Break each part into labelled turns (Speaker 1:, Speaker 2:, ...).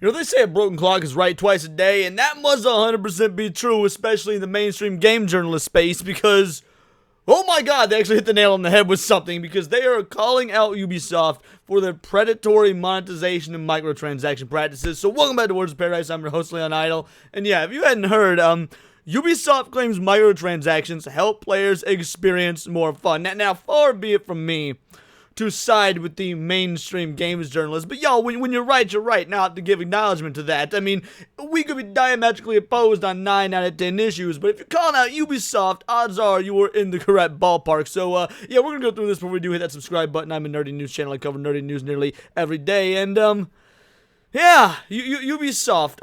Speaker 1: You know, they say a broken clock is right twice a day, and that must 100% be true, especially in the mainstream game journalist space, because, oh my god, they actually hit the nail on the head with something, because they are calling out Ubisoft for their predatory monetization and microtransaction practices. So welcome back to Words of Paradise. I'm your host, Leon Idle, and yeah, if you hadn't heard, Ubisoft claims microtransactions help players experience more fun. Now, far be it from me to side with the mainstream games journalists, but yo, when you're right, you're right. Not to give acknowledgement to that. I mean, we could be diametrically opposed on 9 out of 10 issues, but if you're calling out Ubisoft, odds are you were in the correct ballpark. So, yeah, we're gonna go through this before we do. Hit that subscribe button. I'm a nerdy news channel. I cover nerdy news nearly every day, and, yeah, Ubisoft.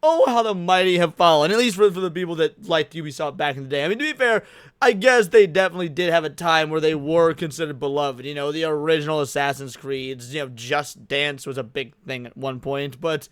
Speaker 1: Oh, how the mighty have fallen, at least for the people that liked Ubisoft back in the day. I mean, to be fair, I guess they definitely did have a time where they were considered beloved. You know, the original Assassin's Creeds, you know, Just Dance was a big thing at one point, but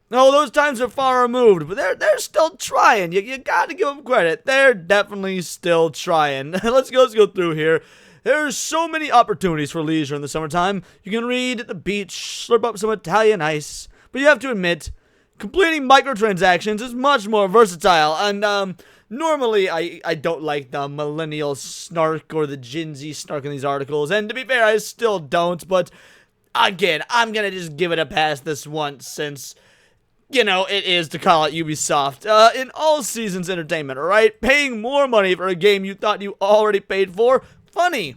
Speaker 1: no, those times are far removed, but they're still trying. You gotta give them credit. They're definitely still trying. Let's go through here. There's so many opportunities for leisure in the summertime. You can read at the beach, slurp up some Italian ice, but you have to admit, completing microtransactions is much more versatile, and, normally I don't like the millennial snark or the Gen Z snark in these articles, and to be fair, I still don't, but again, I'm gonna just give it a pass this once, since, you know, it is to call it Ubisoft. In all seasons entertainment, alright? Paying more money for a game you thought you already paid for? Funny.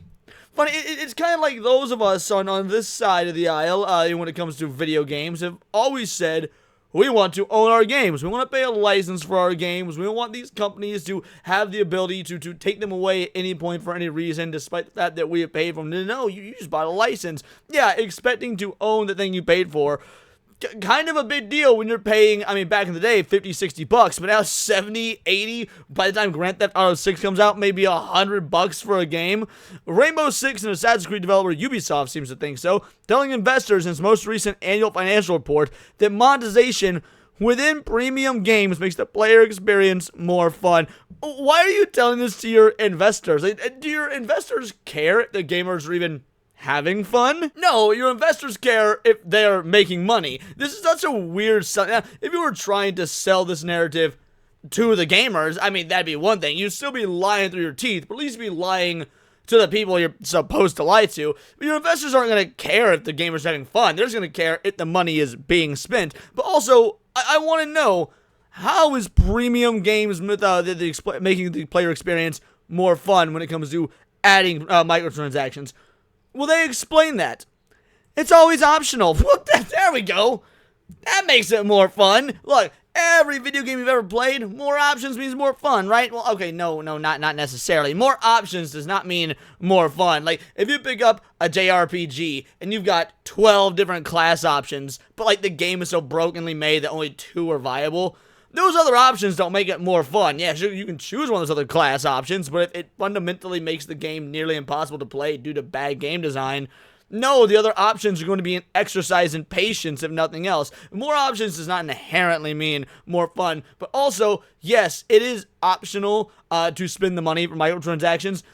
Speaker 1: It's kind of like those of us on this side of the aisle, when it comes to video games, have always said, we want to own our games. We want to pay a license for our games. We don't want these companies to have the ability to take them away at any point for any reason, despite the fact that we have paid for them. No, you just bought a license. Yeah, expecting to own the thing you paid for. Kind of a big deal when you're paying, I mean, back in the day, 50, 60 bucks, but now 70, 80, by the time Grand Theft Auto 6 comes out, maybe $100 for a game. Rainbow Six and Assassin's Creed developer Ubisoft seems to think so, telling investors in its most recent annual financial report that monetization within premium games makes the player experience more fun. Why are you telling this to your investors? Like, do your investors care if the gamers are even having fun? No, your investors care if they're making money. This is such a weird now, if you were trying to sell this narrative to the gamers, I mean, that'd be one thing. You'd still be lying through your teeth, but at least be lying to the people you're supposed to lie to. But your investors aren't going to care if the gamer's having fun. They're just going to care if the money is being spent. But also, I want to know, how is premium games making the player experience more fun when it comes to adding microtransactions? Well, they explain that. It's always optional. There we go. That makes it more fun. Look, every video game you've ever played, more options means more fun, right? Well, okay, no, not necessarily. More options does not mean more fun. Like, if you pick up a JRPG and you've got 12 different class options, but like the game is so brokenly made that only 2 are viable, those other options don't make it more fun. Yeah, sure, you can choose one of those other class options, but if it fundamentally makes the game nearly impossible to play due to bad game design, no, the other options are going to be an exercise in patience, if nothing else. More options does not inherently mean more fun, but also, yes, it is optional to spend the money for microtransactions,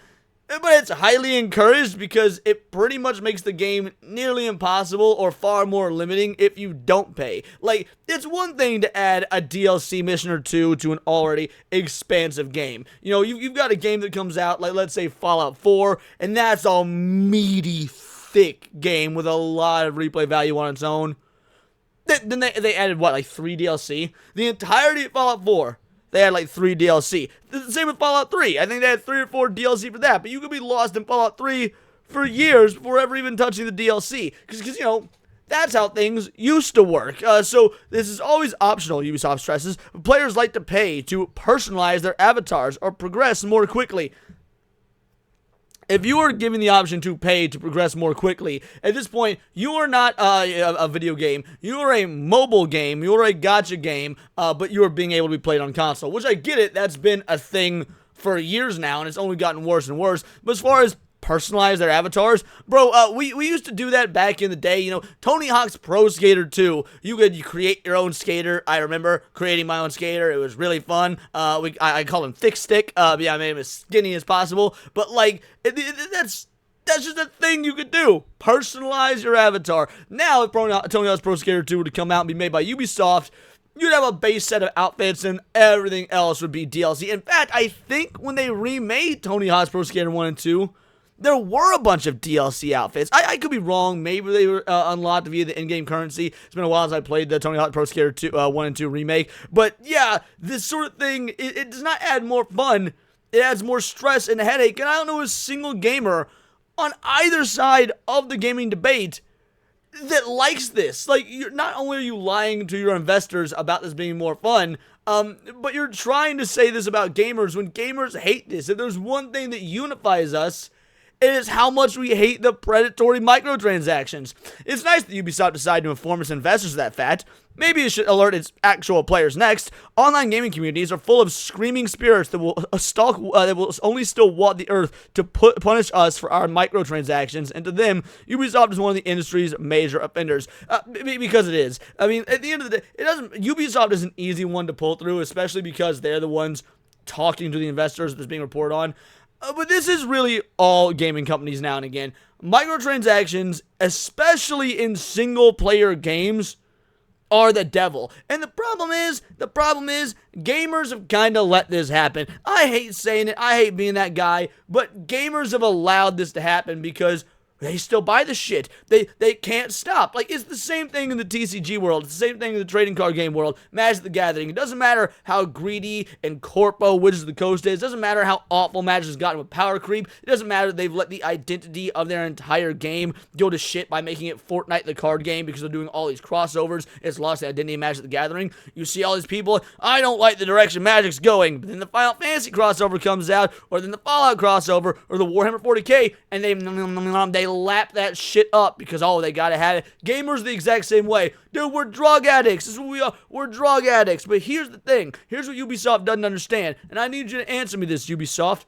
Speaker 1: but it's highly encouraged because it pretty much makes the game nearly impossible or far more limiting if you don't pay. Like, it's one thing to add a DLC mission or two to an already expansive game. You know, you've got a game that comes out, like let's say Fallout 4, and that's a meaty, thick game with a lot of replay value on its own. Then they added, what, like 3 DLC? The entirety of Fallout 4. They had like 3 DLC. The same with Fallout 3. I think they had 3 or 4 DLC for that. But you could be lost in Fallout 3 for years before ever even touching the DLC. Because you know, that's how things used to work. So this is always optional, Ubisoft stresses. Players like to pay to personalize their avatars or progress more quickly. If you are given the option to pay to progress more quickly, at this point, you are not a video game. You are a mobile game. You are a gacha game, but you are being able to be played on console, which I get it. That's been a thing for years now, and it's only gotten worse and worse. But as far as personalize their avatars, bro, we used to do that back in the day. You know, Tony Hawk's Pro Skater 2, you could create your own skater. I remember creating my own skater. It was really fun. I call him Thick Stick. Yeah, I made him as skinny as possible, but like that's That's just a thing you could do. Personalize your avatar. Now, if Tony Hawk's Pro Skater 2 were to come out and be made by Ubisoft, you'd have a base set of outfits and everything else would be DLC. In fact, I think when they remade Tony Hawk's Pro Skater 1 and 2, there were a bunch of DLC outfits. I could be wrong. Maybe they were unlocked via the in-game currency. It's been a while since I played the Tony Hawk Pro Skater 2, 1 and 2 remake. But yeah, this sort of thing, it does not add more fun. It adds more stress and headache. And I don't know a single gamer on either side of the gaming debate that likes this. Like, not only are you lying to your investors about this being more fun, but you're trying to say this about gamers when gamers hate this. If there's one thing that unifies us, it is how much we hate the predatory microtransactions. It's nice that Ubisoft decided to inform its investors of that fact. Maybe it should alert its actual players next. Online gaming communities are full of screaming spirits that will only still walk the earth to punish us for our microtransactions, and to them, Ubisoft is one of the industry's major offenders. Because it is. I mean, at the end of the day, Ubisoft is an easy one to pull through, especially because they're the ones talking to the investors that's being reported on. But this is really all gaming companies now and again. Microtransactions, especially in single-player games, are the devil. And the problem is, gamers have kind of let this happen. I hate saying it, I hate being that guy, but gamers have allowed this to happen because they still buy the shit. They can't stop. Like, it's the same thing in the TCG world. It's the same thing in the trading card game world. Magic the Gathering. It doesn't matter how greedy and corpo Wizards of the Coast is. It doesn't matter how awful Magic has gotten with power creep. It doesn't matter that they've let the identity of their entire game go to shit by making it Fortnite the card game because they're doing all these crossovers. It's lost the identity of Magic the Gathering. You see all these people, I don't like the direction Magic's going. But then the Final Fantasy crossover comes out, or then the Fallout crossover, or the Warhammer 40k, and they lap that shit up because, oh, they gotta have it. Gamers the exact same way. Dude, we're drug addicts. This is what we are. We're drug addicts. But here's the thing. Here's what Ubisoft doesn't understand. And I need you to answer me this, Ubisoft.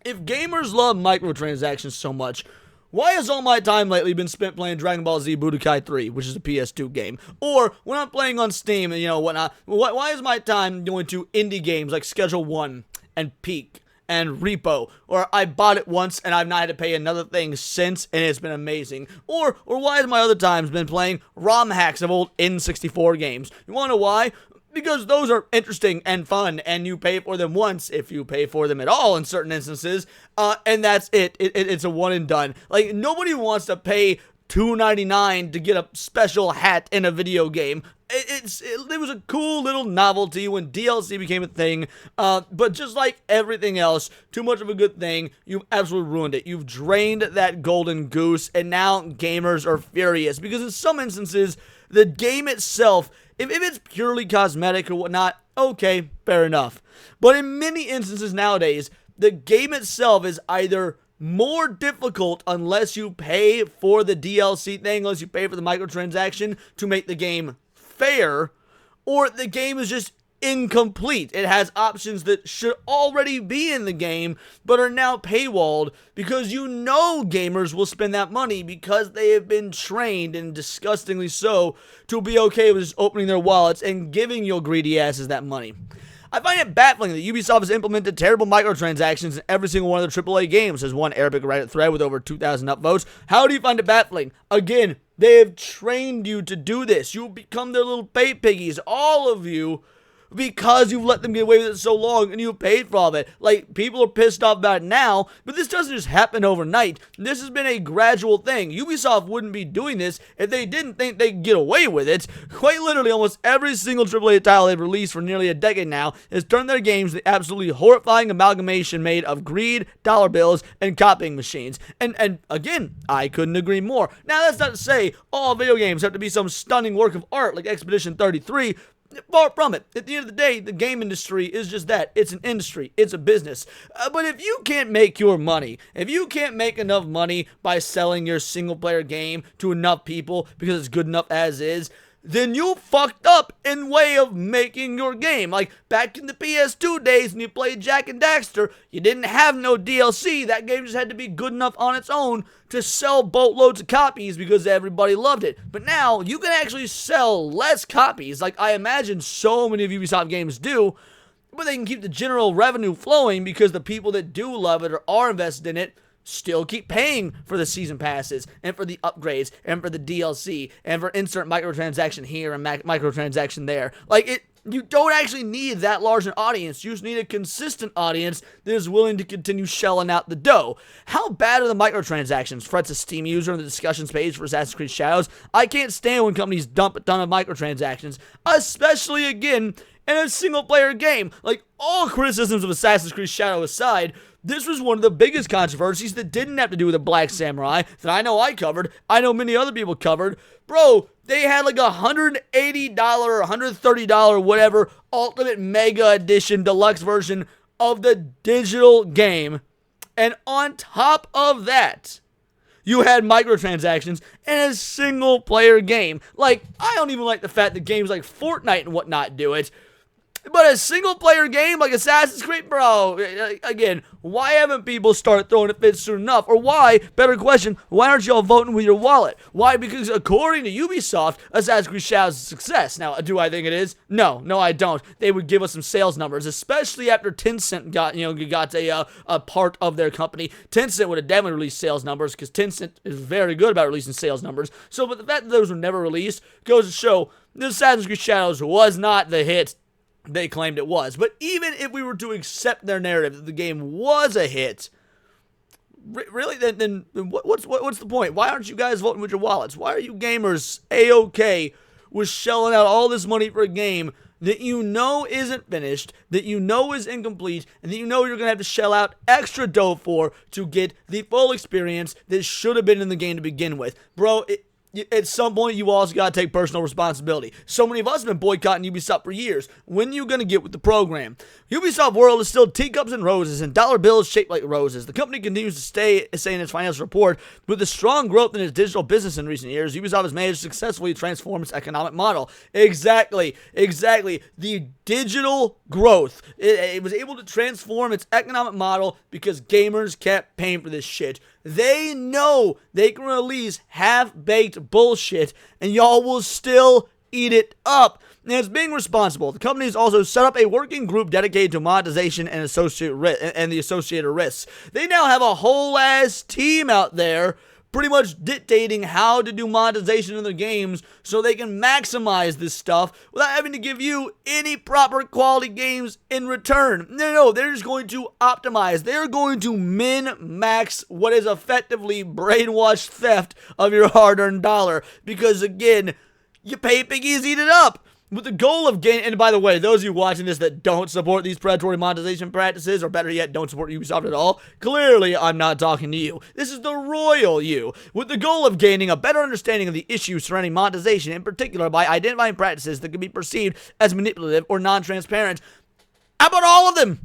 Speaker 1: If gamers love microtransactions so much, why has all my time lately been spent playing Dragon Ball Z Budokai 3, which is a PS2 game? Or when I'm playing on Steam and, whatnot, why is my time going to indie games like Schedule 1 and Peak and Repo, or I bought it once and I've not had to pay another thing since, and it's been amazing? Or why has my other times been playing ROM hacks of old N64 games? You wanna know why? Because those are interesting and fun, and you pay for them once, if you pay for them at all in certain instances, and that's it. It's a one and done. Like, nobody wants to pay $2.99 to get a special hat in a video game. It was a cool little novelty when DLC became a thing, but just like everything else, too much of a good thing, you've absolutely ruined it. You've drained that golden goose, and now gamers are furious, because in some instances, the game itself, if it's purely cosmetic or whatnot, okay, fair enough. But in many instances nowadays, the game itself is either more difficult unless you pay for the DLC thing, unless you pay for the microtransaction to make the game fair, or the game is just incomplete. It has options that should already be in the game but are now paywalled because gamers will spend that money because they have been trained, and disgustingly so, to be okay with just opening their wallets and giving your greedy asses that money. I find it baffling that Ubisoft has implemented terrible microtransactions in every single one of their AAA games, says one Arabic Reddit thread with over 2,000 upvotes. How do you find it baffling? Again, they have trained you to do this. You become their little pay piggies, all of you, because you've let them get away with it so long and you paid for all of it. Like, people are pissed off about it now, but this doesn't just happen overnight. This has been a gradual thing. Ubisoft wouldn't be doing this if they didn't think they could get away with it. Quite literally, almost every single AAA title they've released for nearly a decade now has turned their games into the absolutely horrifying amalgamation made of greed, dollar bills, and copying machines. And again, I couldn't agree more. Now, that's not to say all video games have to be some stunning work of art like Expedition 33. Far from it. At the end of the day, the game industry is just that. It's an industry. It's a business. But if you can't make your money, if you can't make enough money by selling your single-player game to enough people because it's good enough as is, then you fucked up in way of making your game. Like, back in the PS2 days when you played Jak and Daxter, you didn't have no DLC. That game just had to be good enough on its own to sell boatloads of copies because everybody loved it. But now, you can actually sell less copies, like I imagine so many of Ubisoft games do, but they can keep the general revenue flowing because the people that do love it or are invested in it still keep paying for the season passes and for the upgrades and for the DLC and for insert microtransaction here and microtransaction there. Like, you don't actually need that large an audience. You just need a consistent audience that is willing to continue shelling out the dough. How bad are the microtransactions? Frets a Steam user on the discussions page for Assassin's Creed Shadows. I can't stand when companies dump a ton of microtransactions, especially, again, in a single-player game. Like, all criticisms of Assassin's Creed Shadow aside, this was one of the biggest controversies that didn't have to do with a Black Samurai that I know I covered. I know many other people covered. Bro, they had like $180 or $130, whatever, Ultimate Mega Edition Deluxe version of the digital game. And on top of that, you had microtransactions in a single-player game. Like, I don't even like the fact that games like Fortnite and whatnot do it. But a single-player game like Assassin's Creed, bro, again, why haven't people started throwing a fit soon enough? Or why, better question, why aren't y'all voting with your wallet? Why? Because according to Ubisoft, Assassin's Creed Shadows is a success. Now, do I think it is? No, I don't. They would give us some sales numbers, especially after Tencent got a part of their company. Tencent would have definitely released sales numbers because Tencent is very good about releasing sales numbers. So, but the fact that those were never released goes to show that Assassin's Creed Shadows was not the hit they claimed it was. But even if we were to accept their narrative that the game was a hit, really, then what's the point? Why aren't you guys voting with your wallets? Why are you gamers A-okay with shelling out all this money for a game that you know isn't finished, that you know is incomplete, and that you know you're going to have to shell out extra dough for to get the full experience that should have been in the game to begin with? Bro, at some point, you also got to take personal responsibility. So many of us have been boycotting Ubisoft for years. When are you going to get with the program? Ubisoft world is still teacups and roses and dollar bills shaped like roses. The company continues to say in its financial report, with the strong growth in its digital business in recent years, Ubisoft has managed to successfully transform its economic model. Exactly. The digital growth. It was able to transform its economic model because gamers kept paying for this shit. They know they can release half-baked bullshit, and y'all will still eat it up. And it's being responsible. The company has also set up a working group dedicated to monetization and the associated risks. They now have a whole-ass team out there pretty much dictating how to do monetization in their games so they can maximize this stuff without having to give you any proper quality games in return. No, they're just going to optimize. They're going to min-max what is effectively brainwashed theft of your hard-earned dollar because, again, you pay piggies, eat it up. With the goal of gaining, and by the way, those of you watching this that don't support these predatory monetization practices, or better yet, don't support Ubisoft at all, clearly I'm not talking to you. This is the royal you. With the goal of gaining a better understanding of the issues surrounding monetization, in particular by identifying practices that can be perceived as manipulative or non-transparent. How about all of them?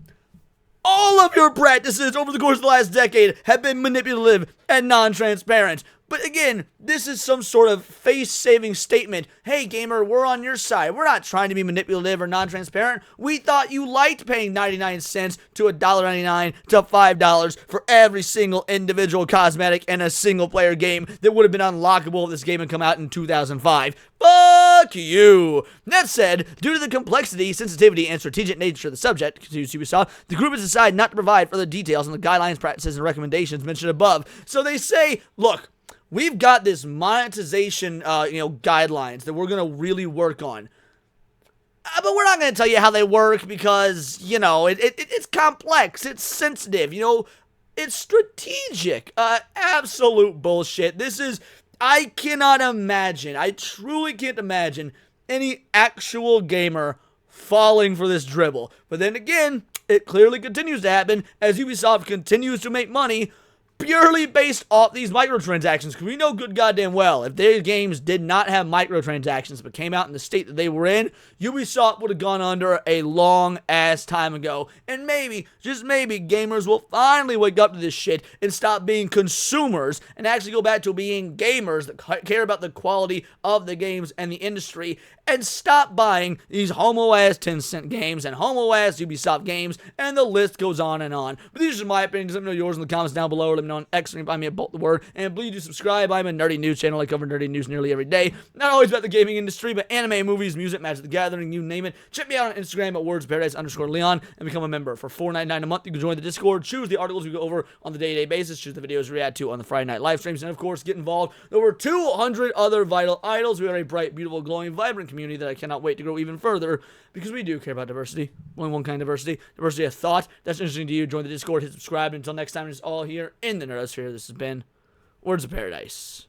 Speaker 1: All of your practices over the course of the last decade have been manipulative and non-transparent. But again, this is some sort of face-saving statement. Hey, gamer, we're on your side. We're not trying to be manipulative or non-transparent. We thought you liked paying 99 cents to $1.99 to $5 for every single individual cosmetic in a single-player game that would have been unlockable if this game had come out in 2005. Fuck you! That said, due to the complexity, sensitivity, and strategic nature of the subject, continues Ubisoft, the group has decided not to provide further details on the guidelines, practices, and recommendations mentioned above. So they say, look, we've got this monetization, guidelines that we're going to really work on. But we're not going to tell you how they work because, it's complex. It's sensitive. It's strategic. Absolute bullshit. I cannot imagine. I truly can't imagine any actual gamer falling for this dribble. But then again, it clearly continues to happen as Ubisoft continues to make money purely based off these microtransactions, because we know good goddamn well, if their games did not have microtransactions but came out in the state that they were in, Ubisoft would have gone under a long-ass time ago. And maybe, just maybe, gamers will finally wake up to this shit and stop being consumers and actually go back to being gamers that care about the quality of the games and the industry. and stop buying these homo-ass Tencent games and homo-ass Ubisoft games, and the list goes on and on. But these are my opinions. Let me know yours in the comments down below. Let me know on X, find me at Bolt the Word, and please do subscribe. I'm a nerdy news channel. I cover nerdy news nearly every day. Not always about the gaming industry, but anime, movies, music, Magic the Gathering, you name it. Check me out on Instagram at wordsparadise_Leon and become a member. For $4.99 a month, you can join the Discord, choose the articles we go over on the day-to-day basis, choose the videos we react to on the Friday night live streams, and of course, get involved with over 200 other vital idols. We are a bright, beautiful, glowing, vibrant community that I cannot wait to grow even further because we do care about diversity. Only one kind of diversity of thought. That's interesting to you. Join the Discord, hit subscribe. Until next time, it's all here in the Nerdosphere. This has been Words of Paradise.